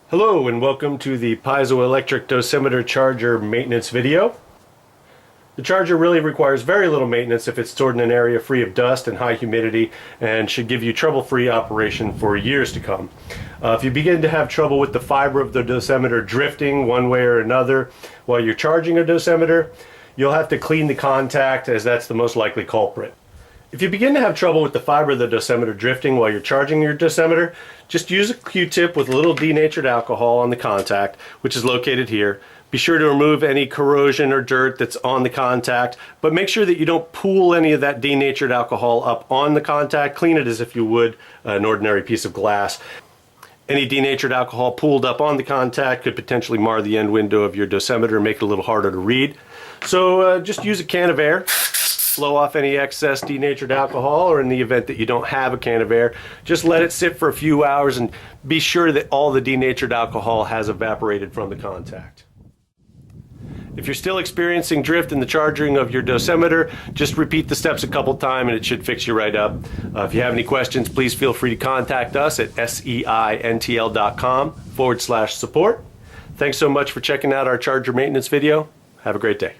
Hello and welcome to the piezoelectric dosimeter charger maintenance video. The charger really requires very little maintenance if it's stored in an area free of dust and high humidity, and should give you trouble-free operation for years to come. If you begin to have trouble with the fiber of the dosimeter drifting one way or another while you're charging a dosimeter, you'll have to clean the contact, as that's the most likely culprit. If you begin to have trouble with the fiber of the dosimeter drifting while you're charging your dosimeter, just use a Q-tip with a little denatured alcohol on the contact, which is located here. Be sure to remove any corrosion or dirt that's on the contact, but make sure that you don't pool any of that denatured alcohol up on the contact. Clean it as if you would an ordinary piece of glass. Any denatured alcohol pooled up on the contact could potentially mar the end window of your dosimeter and make it a little harder to read. So just use a can of air. Blow off any excess denatured alcohol, or in the event that you don't have a can of air, just let it sit for a few hours and be sure that all the denatured alcohol has evaporated from the contact. If you're still experiencing drift in the charging of your dosimeter, just repeat the steps a couple times and it should fix you right up. If you have any questions, please feel free to contact us at seintl.com/support. Thanks so much for checking out our charger maintenance video. Have a great day.